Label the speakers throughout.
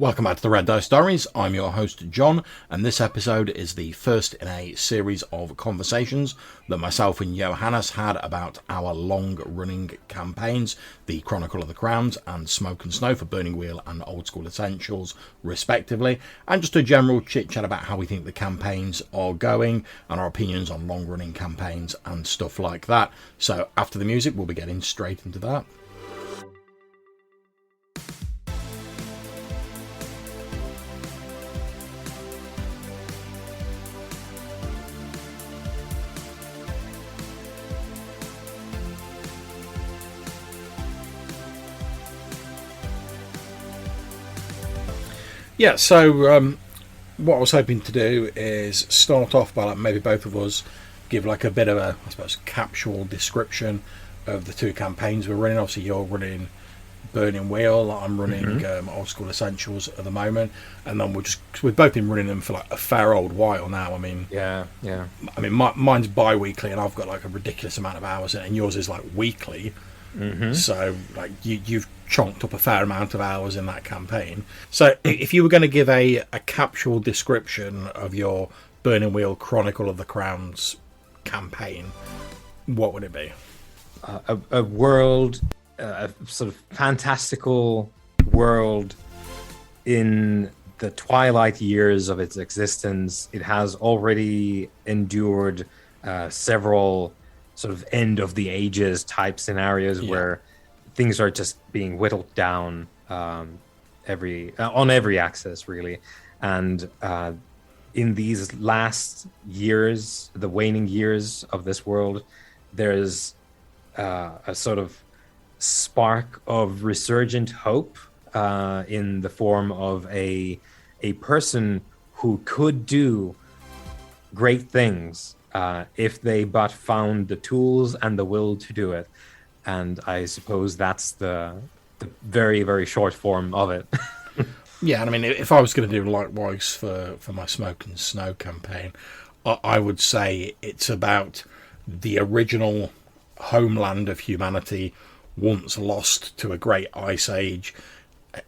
Speaker 1: Welcome back to the Red Dice Diaries. I'm your host, John, and this episode is the first in a series of conversations that myself and Johannes had about our long-running campaigns, the Chronicle of the Crowns and Smoke and Snow for Burning Wheel and Old School Essentials, respectively, and just a general chit-chat about how we think the campaigns are going and our opinions on long-running campaigns and stuff like that. So after the music, we'll be getting straight into that. Yeah, so what I was hoping to do is start off by maybe both of us give a bit of a, I suppose, capsule description of the two campaigns we're running. Obviously, you're running Burning Wheel, I'm running Old School Essentials at the moment, and then we've both been running them for a fair old while now. I mean,
Speaker 2: yeah.
Speaker 1: I mean, mine's bi-weekly, and I've got a ridiculous amount of hours in it, and yours is weekly. So you've chonked up a fair amount of hours in that campaign. So if you were going to give a capsule description of your Burning Wheel Chronicle of the Crowns campaign, what would it be?
Speaker 2: A world, a sort of fantastical world in the twilight years of its existence. It has already endured several sort of end of the ages type scenarios where things are just being whittled down on every axis, really. And in these last years, the waning years of this world, there's a sort of spark of resurgent hope in the form of a person who could do great things if they but found the tools and the will to do it. And I suppose that's the very, very short form of it.
Speaker 1: Yeah, and I mean, if I was going to do likewise for my Smoke and Snow campaign, I would say it's about the original homeland of humanity, once lost to a great ice age,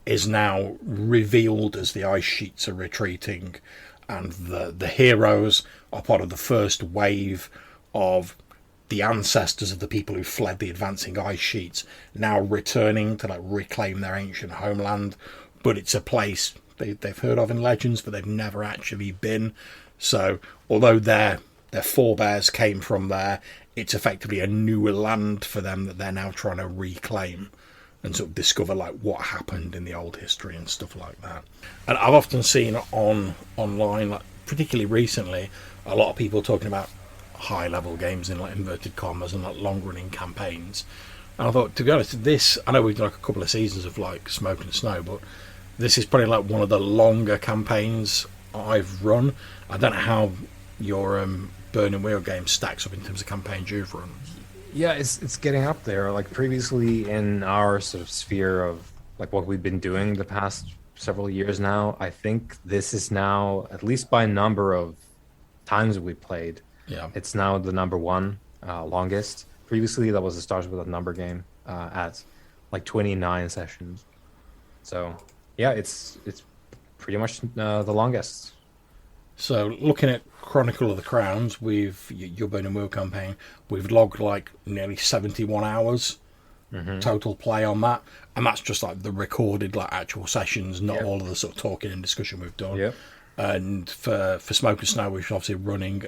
Speaker 1: is now revealed as the ice sheets are retreating, and the heroes are part of the first wave of the ancestors of the people who fled the advancing ice sheets, now returning to reclaim their ancient homeland. But it's a place they've heard of in legends, but they've never actually been. So although their forebears came from there, it's effectively a new land for them that they're now trying to reclaim and sort of discover what happened in the old history and stuff like that. And I've often seen online, particularly recently, a lot of people talking about high level games in inverted commas and long running campaigns. And I thought, to be honest, I know we've done a couple of seasons of Smoke and Snow, but this is probably one of the longer campaigns I've run. I don't know how your Burning Wheel game stacks up in terms of campaigns you've run.
Speaker 2: Yeah, it's getting up there. Previously in our sort of sphere of what we've been doing the past several years now, I think this is now, at least by number of times we played, it's now the number one longest. Previously, that was a Stars with a Number game at 29 sessions. So yeah, it's pretty much the longest.
Speaker 1: So looking at Chronicle of the Crowns, your Burning Wheel campaign, we've logged nearly 71 hours total play on that, and that's just the recorded actual sessions, not all of the sort of talking and discussion we've done.
Speaker 2: Yep.
Speaker 1: And for Smoke and Snow, which is obviously running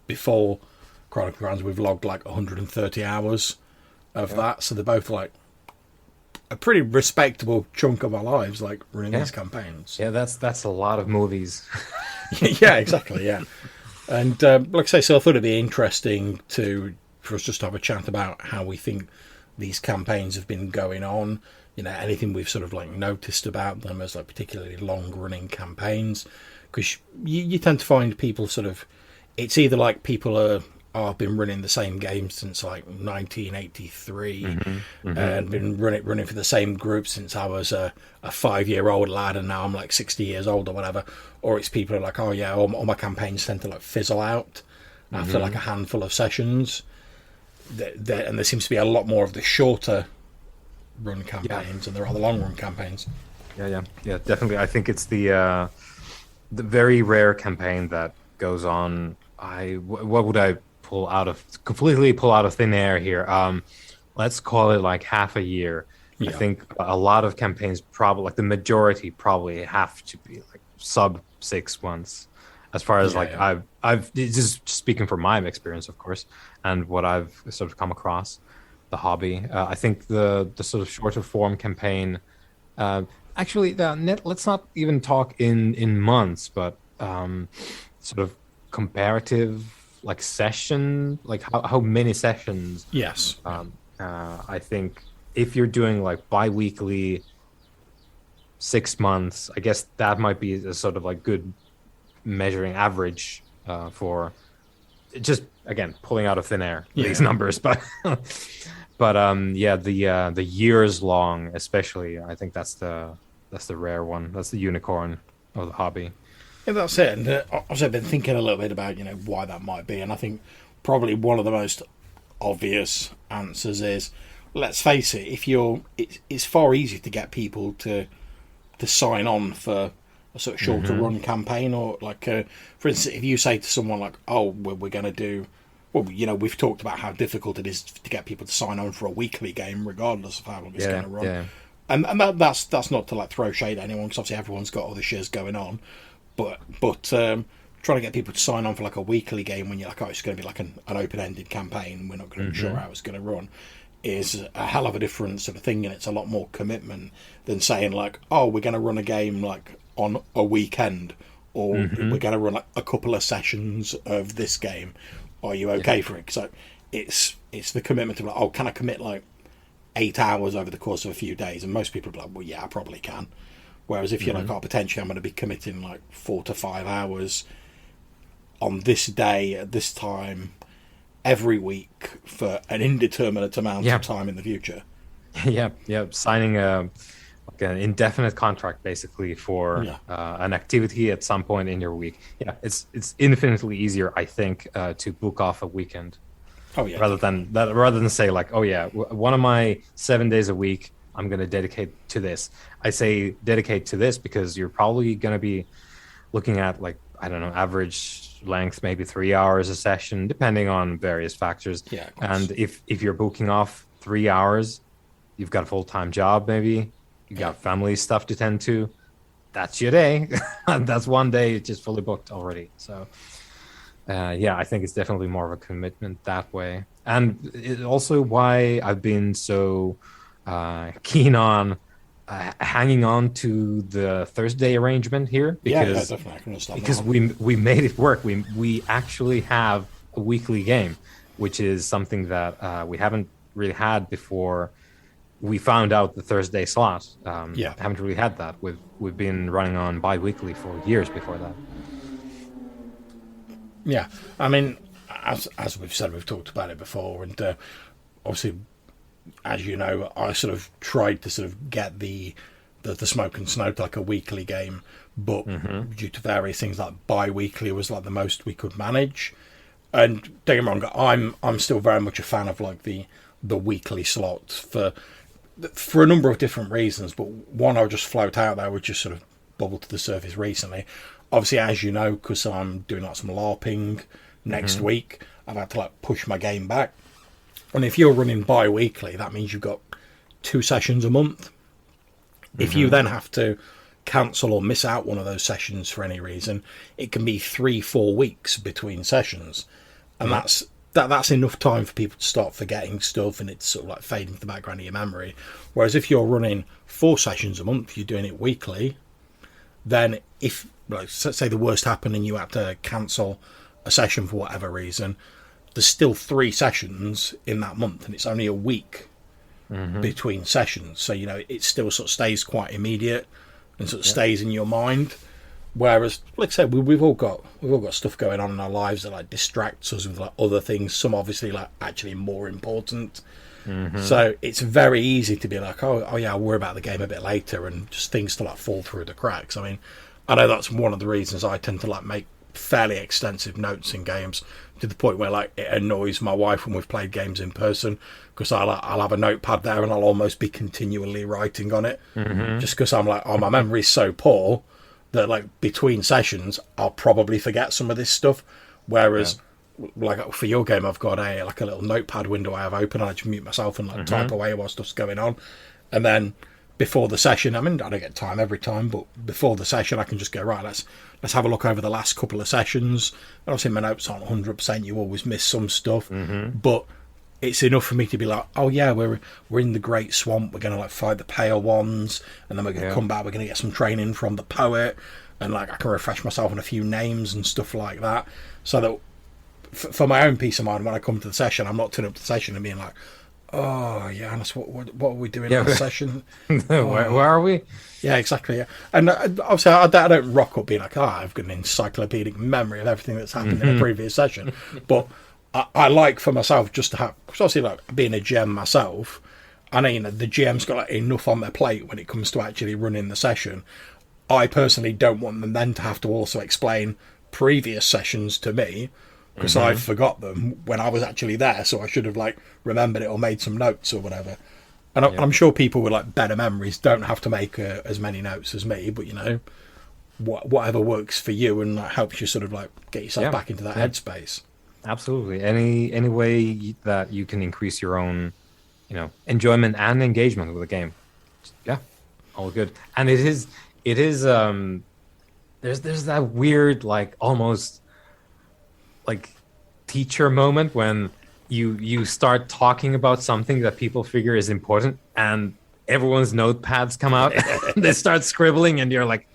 Speaker 1: before Chronicle of the Crowns, we've logged 130 hours of that. So they're both a pretty respectable chunk of our lives, running these campaigns.
Speaker 2: Yeah, that's a lot of movies.
Speaker 1: Yeah, exactly. Yeah, and like I say, so I thought it'd be interesting for us just to have a chat about how we think these campaigns have been going on. Anything we've sort of noticed about them as particularly long-running campaigns, because you tend to find people sort of, it's either people are been running the same game since 1983 and been running for the same group since I was a 5-year-old lad, and now I'm 60 years old or whatever. Or it's people who are all my campaigns tend to fizzle out after a handful of sessions. And there seems to be a lot more of the shorter run campaigns and there are the long run campaigns.
Speaker 2: Yeah, definitely. I think it's the very rare campaign that goes on. What would I completely pull out of thin air here? Let's call it like half a year. I
Speaker 1: Yeah,
Speaker 2: think a lot of campaigns, probably like the majority, probably have to be like sub 6 months. As far as
Speaker 1: yeah,
Speaker 2: like
Speaker 1: yeah,
Speaker 2: I've just speaking from my experience, of course, and what I've sort of come across the hobby. I think the sort of shorter form campaign. Uh, Actually, let's not even talk in months, but sort of comparative like session, like how many sessions.
Speaker 1: yes, yeah,
Speaker 2: I think if you're doing like bi-weekly 6 months, I guess that might be a sort of like good measuring average for just again pulling out of thin air these
Speaker 1: yeah.
Speaker 2: numbers, but yeah, the years long, especially, I think that's the rare one. That's the unicorn of the hobby.
Speaker 1: Yeah, that's it. And obviously, I've been thinking a little bit about why that might be, and I think probably one of the most obvious answers is, let's face it, if it's far easier to get people to sign on for a sort of shorter
Speaker 2: Hmm.
Speaker 1: run campaign, or like for instance, if you say to someone like, oh, we're going to do. Well, we've talked about how difficult it is to get people to sign on for a weekly game, regardless of how long it's going
Speaker 2: Yeah,
Speaker 1: to run.
Speaker 2: yeah,
Speaker 1: And that's not to like throw shade at anyone, because obviously everyone's got other shiz going on. But trying to get people to sign on for like a weekly game when you're like, oh, it's going to be like an open-ended campaign, we're not going to be sure
Speaker 2: hmm
Speaker 1: how it's going to run, is a hell of a different sort of thing, and it's a lot more commitment than saying like, oh, we're going to run a game like on a weekend, or
Speaker 2: hmm
Speaker 1: we're going to run like a couple of sessions of this game. Are you
Speaker 2: yeah,
Speaker 1: okay for it? So it's the commitment of like, oh, can I commit like 8 hours over the course of a few days? And most people are like, well, yeah, I probably can. Whereas if you're like,
Speaker 2: hmm
Speaker 1: oh, potentially I'm going to be committing like 4 to 5 hours on this day at this time every week for an indeterminate amount
Speaker 2: yeah,
Speaker 1: of time in the future.
Speaker 2: yeah. Signing a like an indefinite contract basically for
Speaker 1: Yeah.
Speaker 2: an activity at some point in your week. Yeah, it's infinitely easier, I think, to book off a weekend
Speaker 1: Oh yeah, definitely.
Speaker 2: rather than say like, oh yeah, one of my 7 days a week I'm going to dedicate to this. I say dedicate to this because you're probably going to be looking at like, I don't know, average length, maybe 3 hours a session, depending on various factors.
Speaker 1: Yeah, of
Speaker 2: And
Speaker 1: course.
Speaker 2: if you're booking off 3 hours, you've got a full-time job, maybe you
Speaker 1: Yeah.
Speaker 2: got family stuff to tend to. That's your day. That's one day just fully booked already. So yeah, I think it's definitely more of a commitment that way, and also why I've been so keen on hanging on to the Thursday arrangement here
Speaker 1: Yeah, yeah,
Speaker 2: because
Speaker 1: definitely. I can understand that
Speaker 2: because
Speaker 1: one.
Speaker 2: we made it work. We actually have a weekly game, which is something that we haven't really had before. We found out the Thursday slot.
Speaker 1: Yeah.
Speaker 2: Haven't really had that. We've been running on bi-weekly for years before that.
Speaker 1: Yeah. I mean, as we've said, we've talked about it before, and obviously, as you know, I sort of tried to sort of get the Smoke and Snow to like a weekly game, but
Speaker 2: Hmm.
Speaker 1: due to various things, like bi-weekly was like the most we could manage. And don't get me wrong, I'm still very much a fan of like the weekly slots for a number of different reasons. But one I'll just float out there, which just sort of bubbled to the surface recently. Obviously, as you know, because I'm doing like some LARPing next
Speaker 2: Hmm.
Speaker 1: week, I've had to like push my game back. And if you're running bi-weekly, that means you've got 2 sessions a month. If you
Speaker 2: Hmm.
Speaker 1: then have to cancel or miss out one of those sessions for any reason, it can be 3-4 weeks between sessions, and
Speaker 2: Yeah.
Speaker 1: that's enough time for people to start forgetting stuff, and it's sort of like fading into the background of your memory. Whereas if you're running 4 sessions a month, you're doing it weekly, then if like say the worst happened and you had to cancel a session for whatever reason, there's still 3 sessions in that month, and it's only a week
Speaker 2: Hmm.
Speaker 1: between sessions. So it still sort of stays quite immediate and sort of
Speaker 2: Yeah.
Speaker 1: stays in your mind. Whereas, like I said, we've all got stuff going on in our lives that like distracts us with like other things. Some obviously like actually more important.
Speaker 2: Hmm.
Speaker 1: So it's very easy to be like, oh yeah, I'll worry about the game a bit later, and just things to like fall through the cracks. I mean, I know that's one of the reasons I tend to like make fairly extensive notes in games, to the point where like it annoys my wife when we've played games in person, because I'll have a notepad there and I'll almost be continually writing on it, just because I'm like, oh, my memory's so poor that like between sessions I'll probably forget some of this stuff, whereas like for your game I've got a little notepad window I have open, and I just mute myself and like type away while stuff's going on, and then before the session, I mean, I don't get time every time, but before the session I can just go, right, let's have a look over the last couple of sessions. Obviously my notes aren't 100%, you always miss some stuff, but it's enough for me to be like, oh yeah, we're in the Great Swamp, we're going to like fight the Pale Ones, and then we're going to come back, we're going to get some training from the poet, and like I can refresh myself on a few names and stuff like that, so that for my own peace of mind, when I come to the session, I'm not turning up to the session and being like, oh, Johannes, what are we doing in the session?
Speaker 2: Where are we?
Speaker 1: Yeah, exactly. Yeah. And obviously, I don't rock up being like, I've got an encyclopedic memory of everything that's happened in a previous session. But I like for myself just to have, because obviously, like being a GM myself, I know, the GM's got like enough on their plate when it comes to actually running the session. I personally don't want them then to have to also explain previous sessions to me, because I forgot them when I was actually there, so I should have like remembered it or made some notes or whatever. And I'm sure people with like better memories don't have to make as many notes as me, but whatever works for you and like, helps you sort of like get yourself back into that headspace.
Speaker 2: Absolutely. Any way that you can increase your own, enjoyment and engagement with the game. Yeah, all good. And it is there's that weird like almost like teacher moment when you start talking about something that people figure is important, and everyone's notepads come out. They start scribbling, and you're like,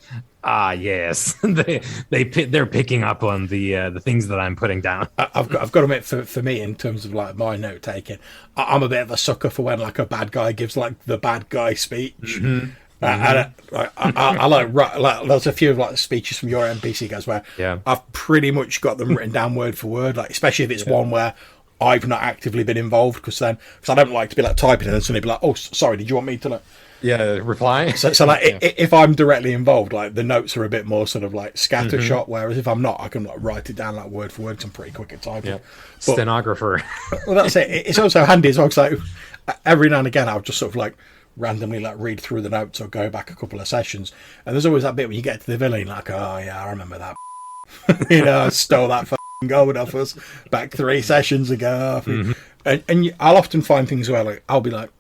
Speaker 2: yes, they're picking up on the things that I'm putting down.
Speaker 1: I've got to admit, for me, in terms of like my note taking, I'm a bit of a sucker for when like a bad guy gives like the bad guy speech. I like there's a few of like speeches from your NPC guys where I've pretty much got them written down word for word, like especially if it's one where I've not actively been involved, because I don't like to be like typing and then suddenly be like, oh sorry, did you want me to like
Speaker 2: reply?
Speaker 1: So like if I'm directly involved, like the notes are a bit more sort of like scattershot, whereas if I'm not, I can like write it down like word for word, because I'm pretty quick at typing.
Speaker 2: Stenographer.
Speaker 1: Well, that's it. It's also handy as well, because like every now and again I'll just sort of like randomly like read through the notes or go back a couple of sessions, and there's always that bit when you get to the villain like, oh yeah, I remember that. I stole that gold off us back 3 sessions ago. And I'll often find things where like I'll be like,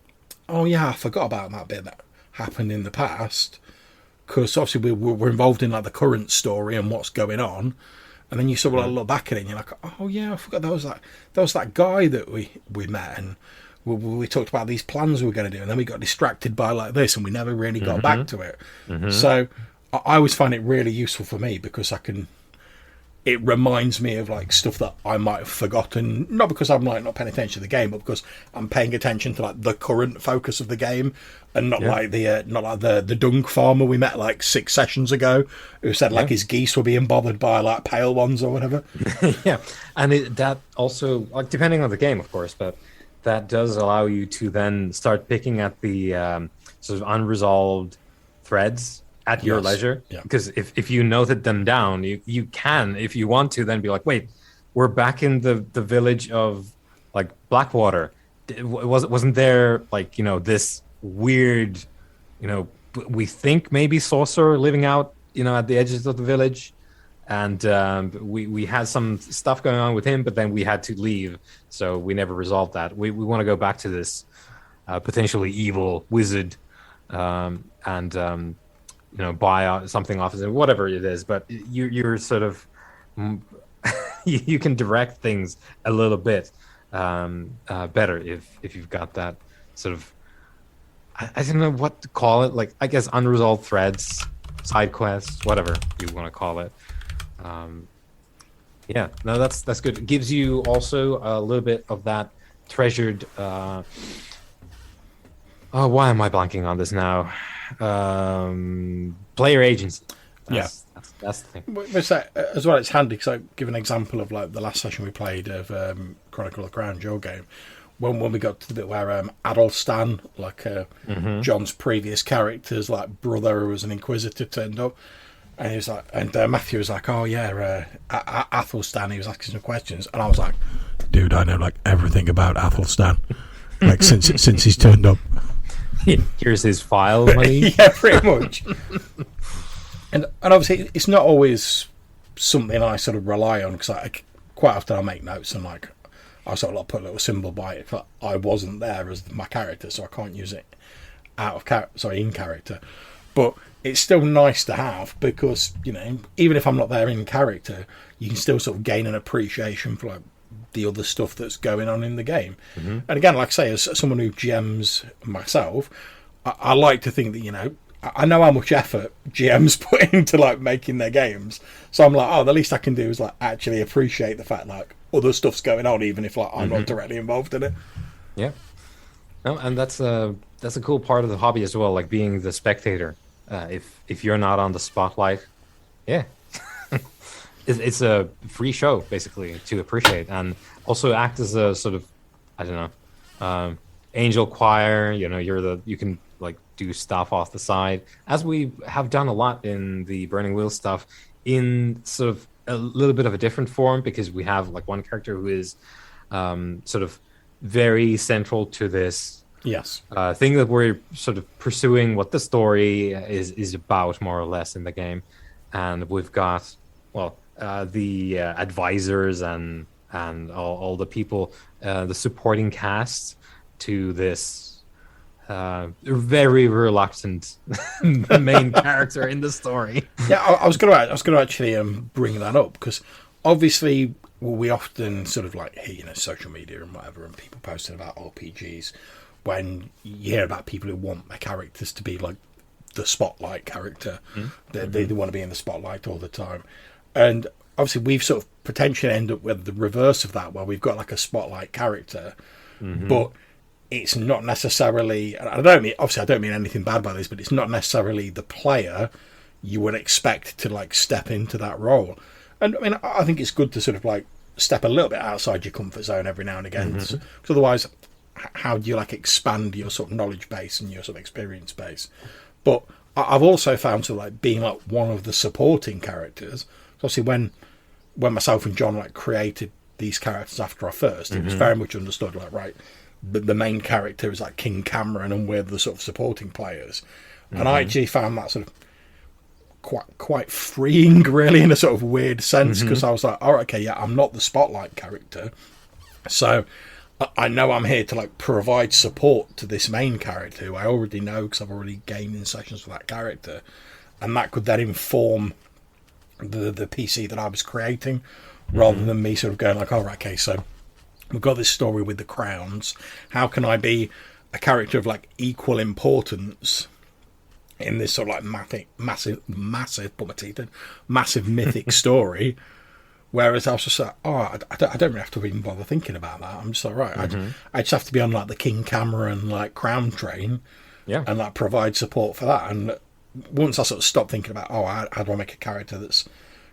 Speaker 1: oh yeah, I forgot about that bit that happened in the past, because obviously we're involved in like the current story and what's going on, and then you sort of like look back at it and you're like, oh yeah, I forgot that was that guy that we met, and we talked about these plans we were going to do, and then we got distracted by like this, and we never really got back to it. So I always find it really useful for me, because it reminds me of like stuff that I might have forgotten, not because I'm like not paying attention to the game, but because I'm paying attention to like the current focus of the game, and not like the dung farmer we met like 6 sessions ago, who said like his geese were being bothered by like pale ones or whatever.
Speaker 2: And that also, like, depending on the game, of course, but that does allow you to then start picking at the sort of unresolved threads at your leisure, because if you noted them down, you can, if you want to, then be like, wait, we're back in the village of like Blackwater. Wasn't there like this weird, we think maybe sorcerer living out at the edges of the village, and we had some stuff going on with him, but then we had to leave, so we never resolved that. We want to go back to this potentially evil wizard, and buy something off of whatever it is, but you're sort of you can direct things a little bit better if you've got that sort of, I don't know what to call it, like I guess unresolved threads, side quests, whatever you want to call it. That's good. It gives you also a little bit of that treasured why am I blanking on this now? Player agency. That's the thing.
Speaker 1: But as well, it's handy, because I give an example of like the last session we played of Chronicle of the Crown, your game, when we got to the bit where Adelstan, like John's previous character's like brother, who was an inquisitor, turned up. And he was like, and Matthew was like, "Oh yeah, Athelstan." He was asking some questions, and I was like, "Dude, I know like everything about Athelstan, like since he's turned up."
Speaker 2: Here's his file money.
Speaker 1: Yeah, pretty much. And obviously, it's not always something I sort of rely on, because quite often I make notes and like I sort of like put a little symbol by it. But I wasn't there as my character, so I can't use it in character. But it's still nice to have, because, you know, even if I'm not there in character, you can still sort of gain an appreciation for like the other stuff that's going on in the game. And again, like I say, as someone who GMs myself, I like to think that, you know, I know how much effort GMs put into like making their games, so I'm like, oh, the least I can do is like actually appreciate the fact like other stuff's going on, even if like I'm not directly involved in it.
Speaker 2: Yeah. No, and that's a cool part of the hobby as well, like being the spectator. If you're not on the spotlight, yeah, it's a free show basically to appreciate, and also act as a sort of, I don't know, angel choir. You know, you can like do stuff off the side, as we have done a lot in the Burning Wheel stuff, in sort of a little bit of a different form, because we have like one character who is sort of very central to this thing that we're sort of pursuing, what the story is about, more or less, in the game. And we've got, well, the advisors and all the people, the supporting cast to this very reluctant main character in the story.
Speaker 1: Yeah, I was gonna actually bring that up, because obviously we often sort of like hear, you know, social media and whatever, and people posting about RPGs, when you hear about people who want their characters to be like the spotlight character. They want to be in the spotlight all the time. And obviously we've sort of potentially end up with the reverse of that, where we've got like a spotlight character, but it's not necessarily, and I don't mean anything bad by this, but it's not necessarily the player you would expect to like step into that role. And I mean, I think it's good to sort of like step a little bit outside your comfort zone every now and again, because otherwise, how do you like expand your sort of knowledge base and your sort of experience base? But I've also found sort of like being like one of the supporting characters. So obviously when myself and John like created these characters after our first, it was very much understood like, right, the main character is like King Cameron and we're the sort of supporting players. And I actually found that sort of quite freeing, really, in a sort of weird sense, because I was like, oh, okay, yeah, I'm not the spotlight character, so I know I'm here to like provide support to this main character who I already know, because I've already gained in sessions for that character, and that could then inform the PC that I was creating, rather than me sort of going like, oh, right, okay, so we've got this story with the crowns, how can I be a character of like equal importance in this sort of like massive mythic story? Whereas I was just like, oh, I don't really have to even bother thinking about that. I'm just like, right, I just have to be on like the King Cameron like crown train, and like provide support for that. And once I sort of stopped thinking about, oh, how do I make a character that's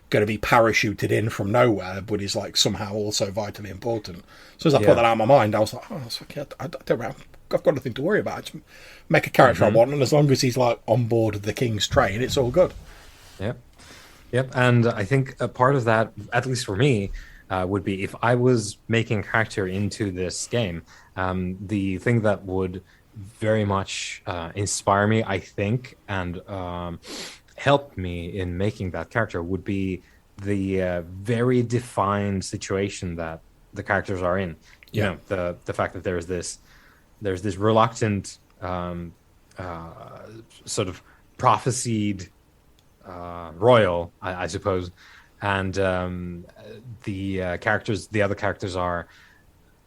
Speaker 1: going to be parachuted in from nowhere, but is like somehow also vitally important. So as I put that out of my mind, I was like, oh, that's okay. I don't really, I've got nothing to worry about. I just make a character I want, and as long as he's like on board the King's train, it's all good.
Speaker 2: Yep, and I think a part of that, at least for me, would be if I was making a character into this game, the thing that would very much inspire me, I think, and help me in making that character would be the very defined situation that the characters are in. You know, the fact that there's this reluctant sort of prophesied royal, I suppose, and the other characters are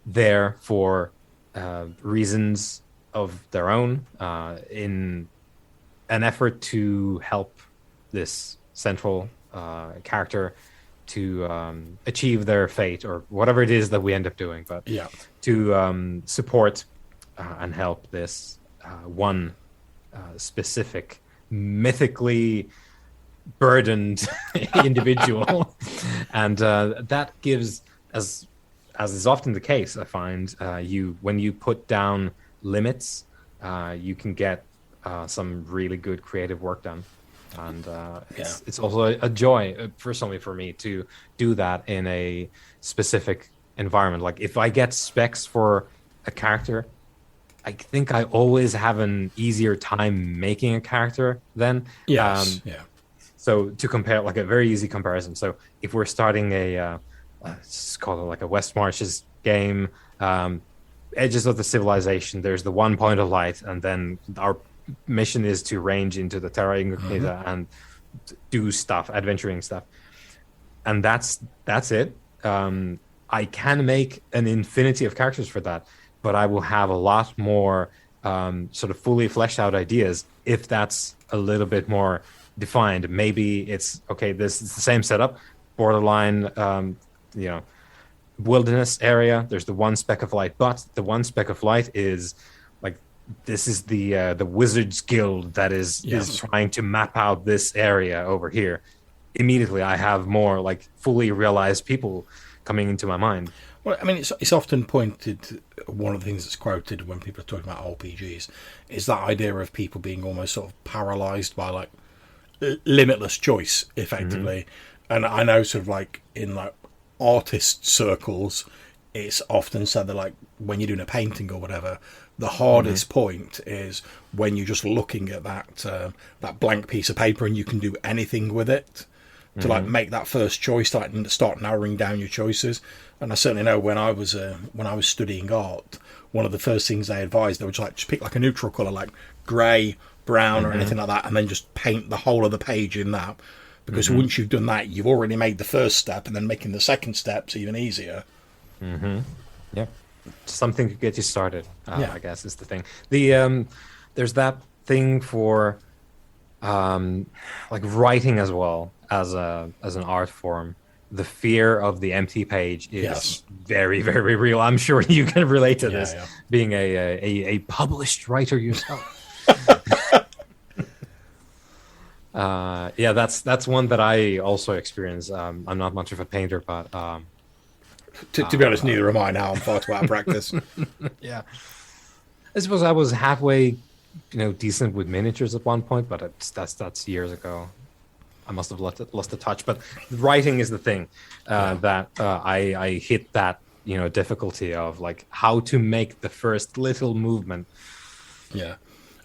Speaker 2: there for reasons of their own, in an effort to help this central character to achieve their fate, or whatever it is that we end up doing, but to support and help this one specific mythically burdened individual. And that gives, as is often the case, I find, when you put down limits, you can get some really good creative work done. And
Speaker 1: Yeah.
Speaker 2: it's also a joy, personally for me, to do that in a specific environment. Like if I get specs for a character, I think I always have an easier time making a character then.
Speaker 1: Yes. Yeah.
Speaker 2: So to compare, like a very easy comparison. So if we're starting let's call it like a West Marches game, edges of the civilization, there's the one point of light, and then our mission is to range into the Terra Incognita and do stuff, adventuring stuff, and that's it. I can make an infinity of characters for that, but I will have a lot more sort of fully fleshed out ideas if that's a little bit more defined. Maybe it's okay. This is the same setup, borderline, you know, wilderness area. There's the one speck of light, but the one speck of light is like this is the Wizards Guild that is trying to map out this area over here. Immediately, I have more like fully realized people coming into my mind.
Speaker 1: Well, I mean, it's often pointed. One of the things that's quoted when people are talking about RPGs is that idea of people being almost sort of paralyzed by like limitless choice, effectively. And I know, sort of like in like artist circles, it's often said that like when you're doing a painting or whatever, the hardest point is when you're just looking at that blank piece of paper and you can do anything with it to like make that first choice, to like start narrowing down your choices. And I certainly know when I was studying art, one of the first things they advised, they would just pick like a neutral color, like grey, brown, or anything like that, and then just paint the whole of the page in that. Because once you've done that, you've already made the first step, and then making the second step's even easier.
Speaker 2: Yeah, something to get you started. I guess is the thing. The there's that thing for like writing as well as an art form. The fear of the empty page is very, very real. I'm sure you can relate to this, being a published writer yourself. That's one that I also experience. I'm not much of a painter, but
Speaker 1: to be honest, neither am I now. I'm far too out of practice.
Speaker 2: Yeah, I suppose I was halfway, decent with miniatures at one point, but that's years ago. I must have lost the touch. But writing is the thing that I hit that difficulty of like how to make the first little movement.
Speaker 1: Yeah,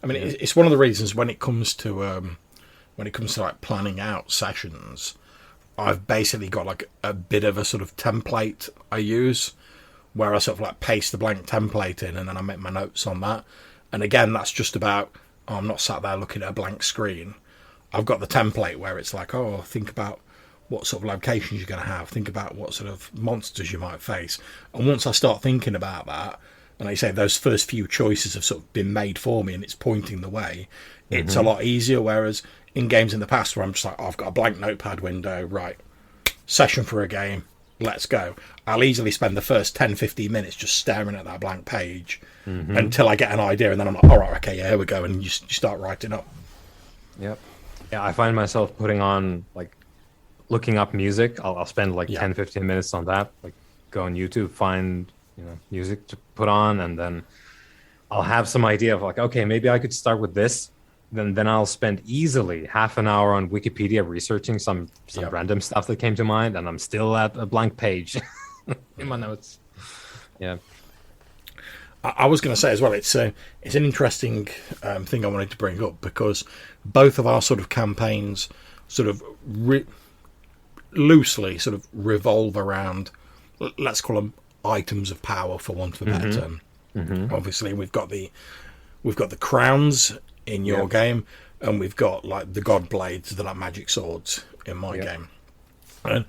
Speaker 1: I mean it's one of the reasons when it comes to like planning out sessions, I've basically got like a bit of a sort of template I use where I sort of like paste the blank template in and then I make my notes on that. And again, that's just about, I'm not sat there looking at a blank screen. I've got the template where it's like, think about what sort of locations you're going to have. Think about what sort of monsters you might face. And once I start thinking about that, and like I say, those first few choices have sort of been made for me and it's pointing the way, it's a lot easier. Whereas in games in the past where I'm just like, I've got a blank notepad window, right, session for a game, let's go. I'll easily spend the first 10-15 minutes just staring at that blank page until I get an idea, and then I'm like, all right, okay, here we go, and you start writing up.
Speaker 2: Yep. Yeah, I find myself putting on, like, looking up music. I'll spend like 10-15 minutes on that, like go on YouTube, find music to put on, and then I'll have some idea of like, okay, maybe I could start with this. Then I'll spend easily half an hour on Wikipedia researching some random stuff that came to mind, and I'm still at a blank page in my notes. Yeah.
Speaker 1: I was going to say as well, it's an interesting thing I wanted to bring up, because both of our sort of campaigns sort of loosely sort of revolve around, let's call them items of power, for want of a better term. Obviously, we've got the crowns in your game, and we've got like the god blades, the like magic swords in my game. And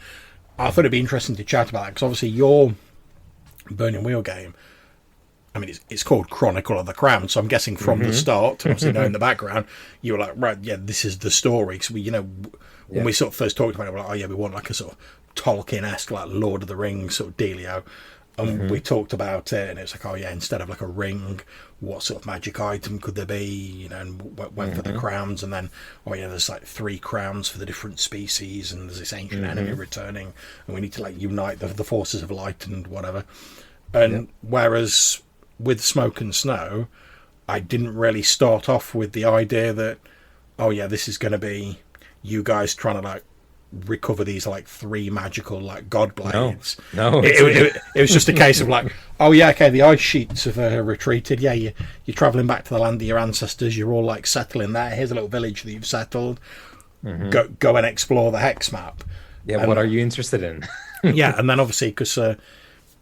Speaker 1: I thought it'd be interesting to chat about that, because obviously your Burning Wheel game, I mean, it's called Chronicle of the Crown, so I'm guessing from the start, obviously knowing the background, you were like, right, yeah, this is the story. Because we, when we sort of first talked about it, we're like, oh yeah, we want like a sort of Tolkien-esque, like Lord of the Rings sort of dealio. And we talked about it, and it's like, oh yeah, instead of like a ring, what sort of magic item could there be? And went for the crowns, and then, oh yeah, there's like 3 crowns for the different species, and there's this ancient enemy returning, and we need to like unite the forces of light and whatever. And whereas with Smoke and Snow, I didn't really start off with the idea that, oh yeah, this is going to be you guys trying to like recover these like three magical like god
Speaker 2: No,
Speaker 1: blades.
Speaker 2: no,
Speaker 1: It was just a case of like, oh yeah, okay, the ice sheets have retreated. Yeah, you're traveling back to the land of your ancestors. You're all like settling there. Here's a little village that you've settled. Go and explore the hex map.
Speaker 2: yeah.
Speaker 1: And
Speaker 2: What are you interested in?
Speaker 1: yeah, and then obviously because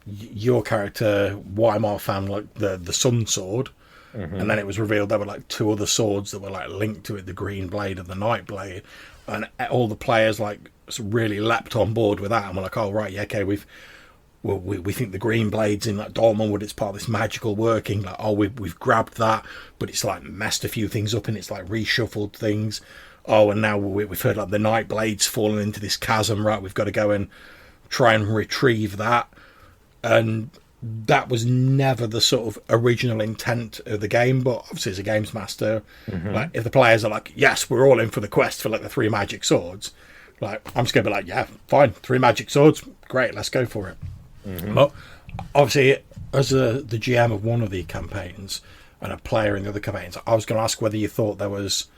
Speaker 1: your character Weimar found like the sun sword, and then it was revealed there were like two other swords that were like linked to it, the green blade and the night blade, and all the players like really leapt on board with that, and we're like, oh right, yeah, okay, we think the green blade's in like Dolmenwood, it's part of this magical working, like, oh, we've grabbed that, but it's like messed a few things up and it's like reshuffled things. Oh, and now we've heard like the night blade's fallen into this chasm, right, we've got to go and try and retrieve that. And that was never the sort of original intent of the game, but obviously as a games master, like if the players are like, yes, we're all in for the quest for like the three magic swords, like I'm just gonna be like, yeah, fine, three magic swords, great, let's go for it. But obviously as the GM of one of the campaigns and a player in the other campaigns, I was going to ask whether you thought there was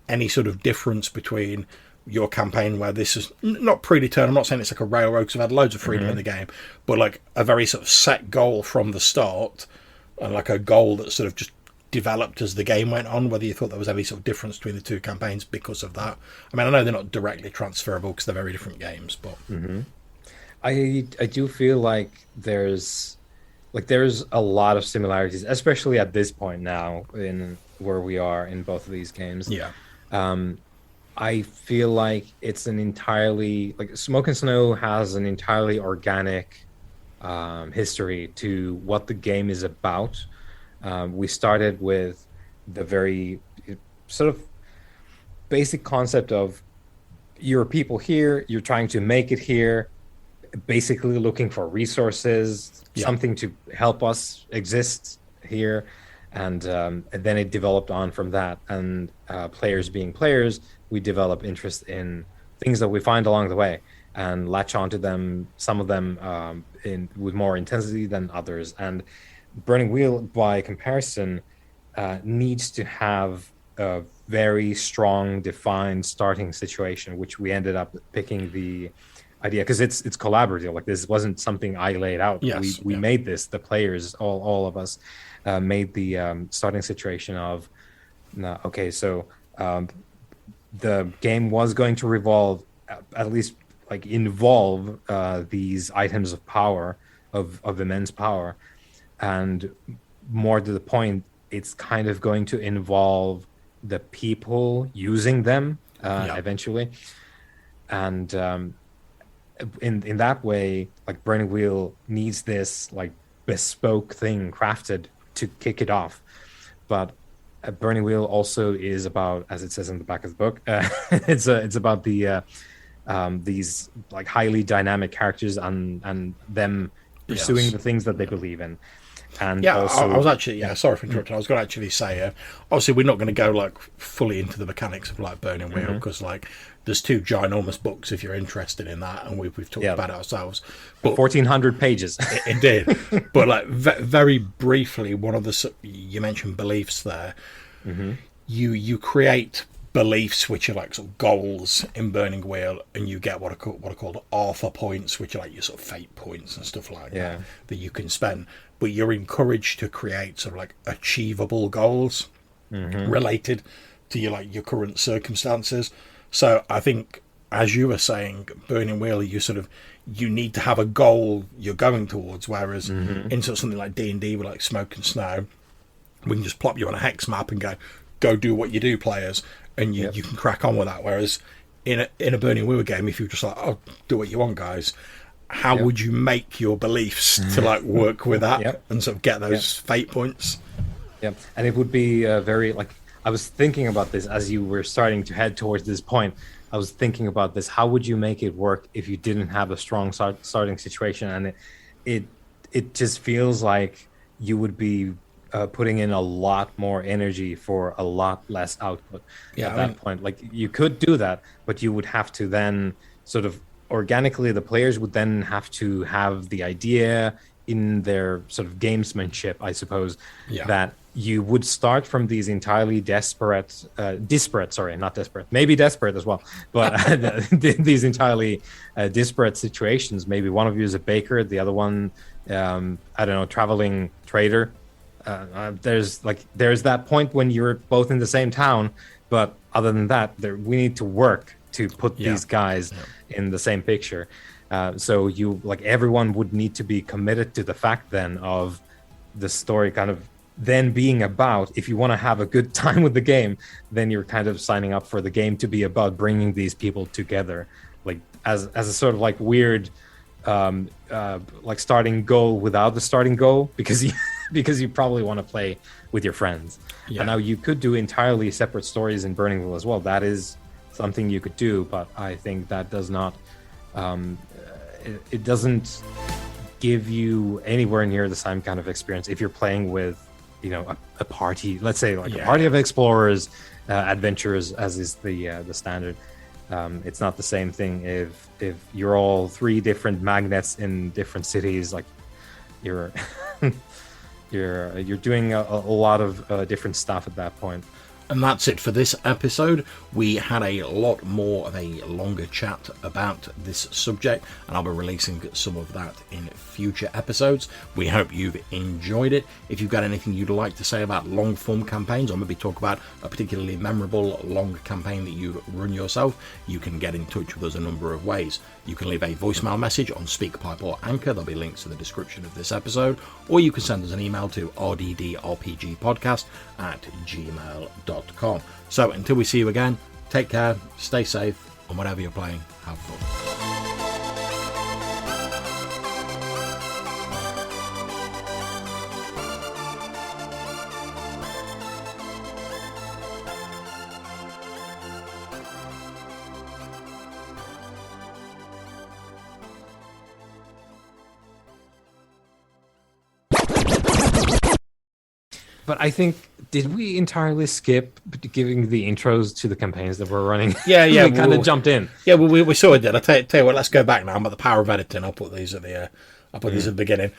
Speaker 1: any sort of difference between your campaign where this is not predetermined. I'm not saying it's like a railroad because I've had loads of freedom in the game, but like a very sort of set goal from the start and like a goal that sort of just developed as the game went on, whether you thought there was any sort of difference between the two campaigns because of that. I mean, I know they're not directly transferable because they're very different games, but
Speaker 2: I do feel like there's a lot of similarities, especially at this point now in where we are in both of these games.
Speaker 1: yeah.
Speaker 2: I feel like it's an entirely like Smoke and Snow has an entirely organic history to what the game is about. We started with the very sort of basic concept of you're people here, you're trying to make it here, basically looking for resources, something to help us exist here. And then it developed on from that. And players being players, we develop interest in things that we find along the way and latch onto them, some of them with more intensity than others. And Burning Wheel, by comparison, needs to have a very strong, defined starting situation, which we ended up picking the idea because it's collaborative. Like this wasn't something I laid out.
Speaker 1: Yes,
Speaker 2: we made this. The players, all of us, made the starting situation of okay, so the game was going to revolve, at least like involve these items of power, of immense power, and more to the point, it's kind of going to involve the people using them eventually, and in that way, like Burning Wheel needs this like bespoke thing crafted to kick it off. But Burning Wheel also is about, as it says in the back of the book, it's about the these like highly dynamic characters and them pursuing the things that they believe in. And also,
Speaker 1: I was actually sorry for interrupting. I was going to actually say, obviously we're not going to go like fully into the mechanics of like Burning Wheel because like there's two ginormous books if you're interested in that, and we've talked about it ourselves. But
Speaker 2: 1,400 pages,
Speaker 1: indeed. But like very briefly, one of the you mentioned beliefs there. You create beliefs which are like sort of goals in Burning Wheel, and you get what are called Arthur points, which are like your sort of fate points and stuff like that you can spend. But you're encouraged to create sort of like achievable goals related to your current circumstances. So I think, as you were saying, Burning Wheel, you need to have a goal you're going towards. Whereas in sort of something like D&D with like Smoke and Snow, we can just plop you on a hex map and go do what you do, players, and you can crack on with that. Whereas in a Burning Wheel game, if you're just like, oh, do what you want, guys. How would you make your beliefs to like work with that and sort of get those fate points?
Speaker 2: Yeah, and it would be very like I was thinking about this as you were starting to head towards this point. I was thinking about this. How would you make it work if you didn't have a strong starting situation? And it just feels like you would be putting in a lot more energy for a lot less output at that point. Like you could do that, but you would have to then sort of organically, the players would then have to have the idea in their sort of gamesmanship, I suppose,
Speaker 1: Yeah.
Speaker 2: that you would start from these entirely disparate, sorry, not desperate, maybe desperate as well, but these entirely disparate situations. Maybe one of you is a baker, the other one, I don't know, traveling trader. There's that point when you're both in the same town, but other than that, we need to work to put these guys in the same picture. So you, like, everyone would need to be committed to the fact then of the story kind of then being about, if you want to have a good time with the game, then you're kind of signing up for the game to be about bringing these people together, like as a sort of like weird like starting goal without the starting goal, because you probably want to play with your friends. And now you could do entirely separate stories in Burningville as well. That is something you could do, but I think that does not it doesn't give you anywhere near the same kind of experience if you're playing with, you know, a party, let's say like a party of explorers, adventurers, as is the standard. It's not the same thing if you're all 3 different magnets in different cities. Like you're you're doing a lot of different stuff at that point.
Speaker 1: And that's it for this episode. We had a lot more of a longer chat about this subject, and I'll be releasing some of that in future episodes. We hope you've enjoyed it. If you've got anything you'd like to say about long form campaigns, or maybe talk about a particularly memorable long campaign that you've run yourself, you can get in touch with us a number of ways. You can leave a voicemail message on SpeakPipe or Anchor. There'll be links in the description of this episode, or you can send us an email to rddrpgpodcast@gmail.com. So until we see you again, take care, stay safe, and whatever you're playing, have fun.
Speaker 2: But I think, did we entirely skip giving the intros to the campaigns that we're running?
Speaker 1: Yeah,
Speaker 2: we kind of jumped in.
Speaker 1: Yeah, we sort of did. I tell you what, let's go back now. I'm at the power of editing. I'll put these at the beginning.